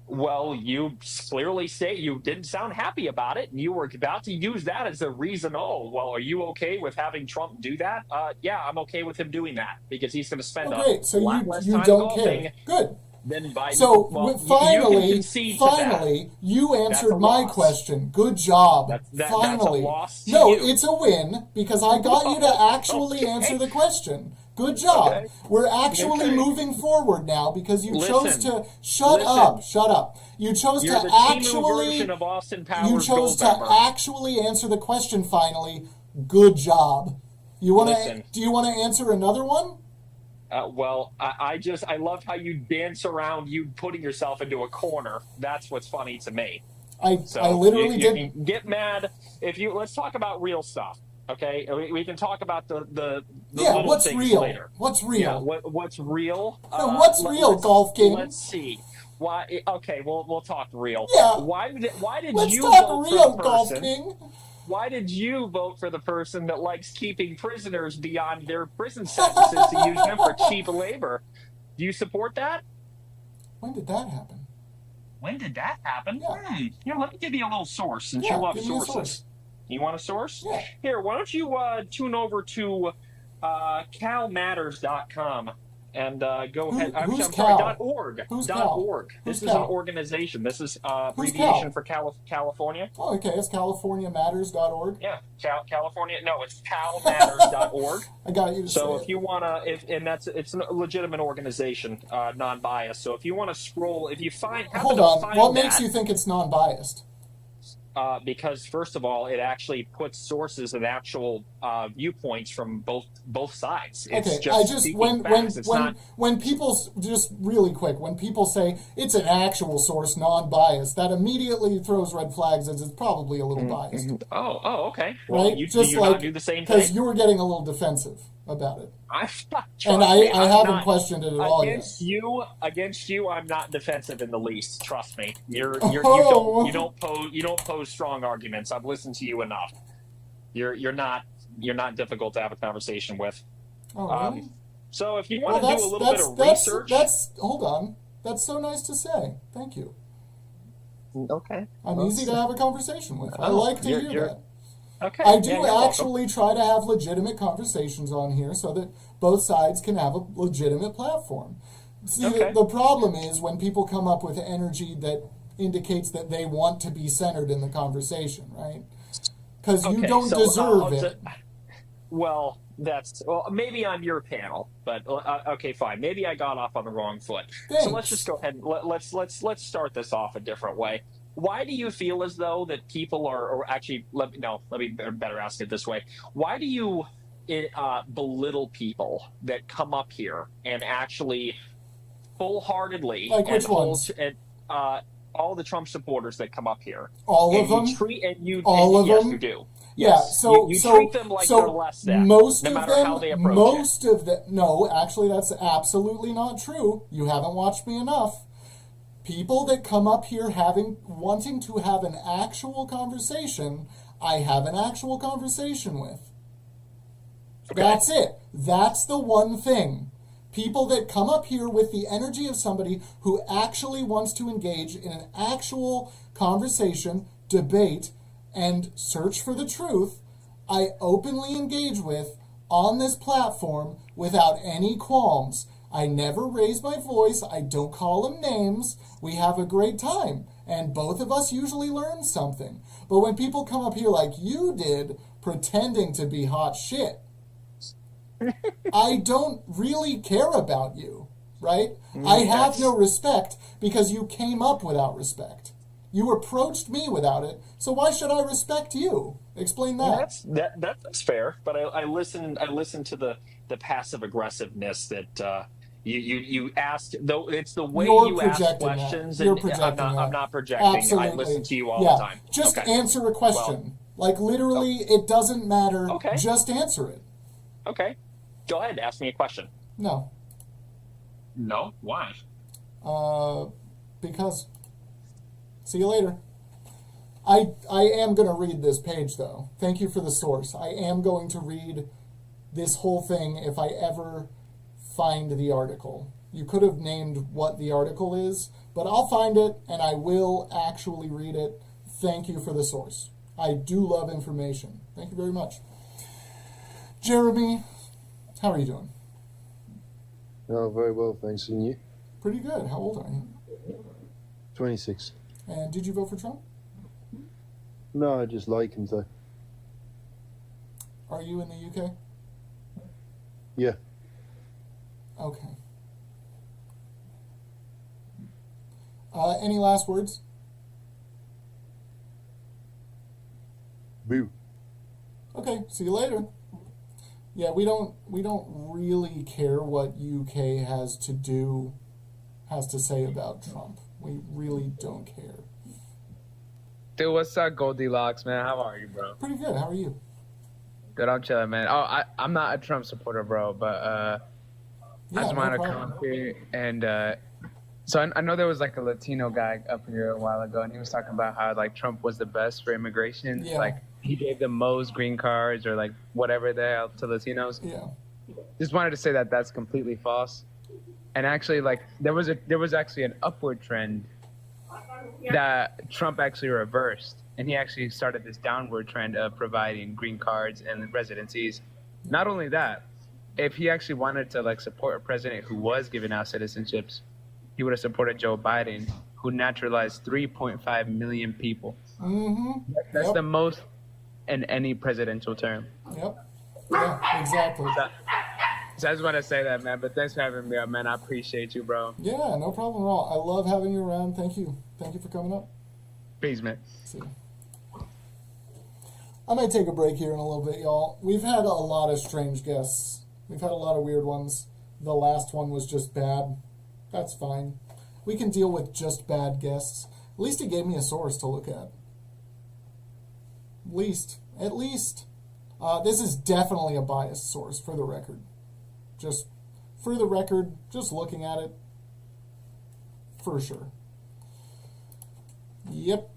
Well, you clearly say you didn't sound happy about it, and you were about to use that as a reason. Oh, well, are you okay with having Trump do that? Yeah, I'm okay with him doing that because he's going to spend Oh, great. So a lot less you time don't golfing care. Good. than Biden. So well, you can finally, concede to that. you That's answered a my loss. question. Good job. That's Finally. a loss to No, you. it's a win because I got you to actually Okay. answer the question. Good job. Okay. We're actually Okay. moving forward now because you chose Listen. to shut up. You chose You're to the Timu actually version of Austin Powers. you chose to Goldmember. actually answer the question finally. Good job. You want to Listen. do you want to answer another one? Well, I love how you dance around you putting yourself into a corner. That's what's funny to me. So I literally you did. can get mad if you. Let's talk about real stuff. Okay, we can talk about the Yeah, little what's things real? later. What's real? Yeah, what's real? No, what's real, let's- Golf King? Let's see. Why? Okay, we'll talk real. Yeah. Why did Let's you talk vote real, for the Golf person? King. Why did you vote for the person that likes keeping prisoners beyond their prison sentences to use them for cheap labor? Do you support that? When did that happen? When did that happen? Yeah. Here, let me give you a little source since Yeah, you love give me a sources. source. You want a source? Yeah. Here, why don't you tune over to calmatters.com and go ahead. who's I'm sorry, Cal? .org. Who's .org. Cal? This Who's is an Cal? organization. This is Who's abbreviation Cal? for California. Oh, okay. It's CaliforniaMatters.org. Yeah, California. No, it's calmatters.org. I got you to So say if you want to, it's a legitimate organization, non-biased. So if you want to scroll, if you find, Hold on. What makes you think it's non-biased? Because first of all, it actually puts sources and actual viewpoints from both sides. It's Okay, just I just speaking facts. It's not. when people just really quick when people say it's an actual source, non-biased, that immediately throws red flags as it's probably a little biased, Oh, okay. Well, right? you Just do like not do the same because thing. you were getting a little defensive about it, I'm not, and trust me, I I'm haven't not- questioned it at all yet. Against you, I'm not defensive in the least. Trust me. Oh. You don't pose strong arguments. I've listened to you enough. You're not difficult to have a conversation with. Oh, really? So if you Well, want to do a little bit of research, that's hold on. That's so nice to say. Thank you. okay. I'm easy to have a conversation with. I Oh, like to you're- hear that. Okay. I do yeah, you're welcome. actually try to have legitimate conversations on here so that both sides can have a legitimate platform. See, Okay. the problem is when people come up with energy that indicates that they want to be centered in the conversation, right? Because you Okay, don't so, deserve it. Well, maybe I'm your panel, but okay, fine. Maybe I got off on the wrong foot. Thanks. So let's just go ahead and let's start this off a different way. Why do you feel as though that people are, or actually, let me better ask it this way. Why do you belittle people that come up here and actually full-heartedly Like which ones? all the Trump supporters that come up here? All and of them? All of yes, them? you do. Yeah, Yes. so you so treat them like so they're less than, most no of matter them, how they approach most of them. No, actually, that's absolutely not true. You haven't watched me enough. People that come up here wanting to have an actual conversation, I have an actual conversation with. Okay. That's it. That's the one thing. People that come up here with the energy of somebody who actually wants to engage in an actual conversation, debate, and search for the truth, I openly engage with on this platform without any qualms. I never raise my voice. I don't call them names. We have a great time. And both of us usually learn something. But when people come up here like you did, pretending to be hot shit, I don't really care about you, right? I have no respect because you came up without respect. You approached me without it, so why should I respect you? Explain that. That's fair, but I listen to the passive aggressiveness that you asked. Though it's the way You're you ask projecting questions, that. You're and projecting I'm that. not projecting. Absolutely. I listen to you all yeah. the time. Just Okay. answer a question. Like literally, it doesn't matter. Okay. Just answer it. Okay, go ahead. Ask me a question. No. No, why? Because. See you later. I am going to read this page, though. Thank you for the source. I am going to read this whole thing if I ever find the article. You could have named what the article is, but I'll find it and I will actually read it. Thank you for the source. I do love information. Thank you very much. Jeremy, how are you doing? Oh, very well, thanks. And you? Pretty good. How old are you? 26. And did you vote for Trump? No, I just like him, though. Are you in the UK? Yeah. Okay. Any last words? Boo. Okay, see you later. Yeah, we don't really care what UK has to say about Trump. We really don't care. Dude, what's up, Goldilocks, man? How are you, bro? Pretty good. How are you? Good, I'm chilling, man. Oh, I'm not a Trump supporter, bro, but I just wanted to come up here and so I know there was like a Latino guy up here a while ago, and he was talking about how like Trump was the best for immigration. Yeah. Like he gave the most green cards or like whatever they are to Latinos. Yeah. Just wanted to say that that's completely false. And actually, like there was actually an upward trend that Trump actually reversed, and he actually started this downward trend of providing green cards and residencies. Not only that, if he actually wanted to like support a president who was giving out citizenships, he would have supported Joe Biden, who naturalized 3.5 million people. Mm-hmm. That's the most in any presidential term. Yep. Yeah, exactly. So I just want to say that, man. But thanks for having me up, man. I appreciate you, bro. Yeah, no problem at all. I love having you around. Thank you. Thank you for coming up. Peace, man. See you. I might take a break here in a little bit, y'all. We've had a lot of strange guests. We've had a lot of weird ones. The last one was just bad. That's fine. We can deal with just bad guests. At least he gave me a source to look at. At least. This is definitely a biased source, for the record. Just looking at it, for sure. Yep.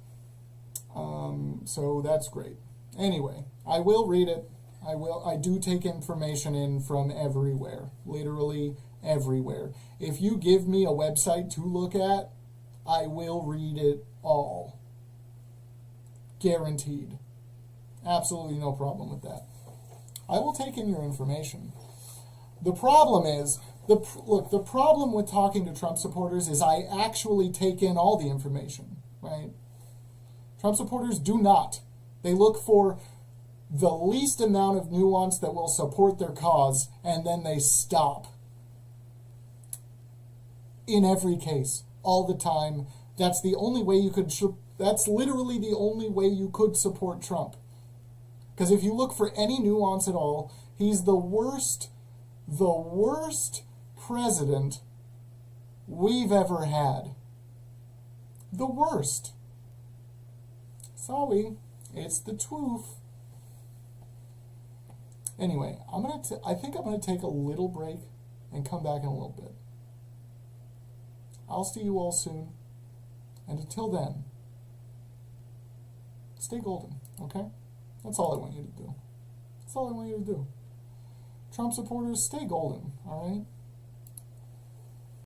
So that's great. Anyway, I will read it. I do take information in from everywhere. Literally everywhere. If you give me a website to look at, I will read it all. Guaranteed. Absolutely no problem with that. I will take in your information. The problem is, the problem with talking to Trump supporters is I actually take in all the information, right? Trump supporters do not. They look for the least amount of nuance that will support their cause, and then they stop. In every case, all the time. That's the only way you could. That's literally the only way you could support Trump. Because if you look for any nuance at all, he's the worst president we've ever had. The worst. Sorry, it's the truth. Anyway, I think I'm gonna take a little break and come back in a little bit. I'll see you all soon, and until then, stay golden, okay? That's all I want you to do. That's all I want you to do. Trump supporters, stay golden, all right?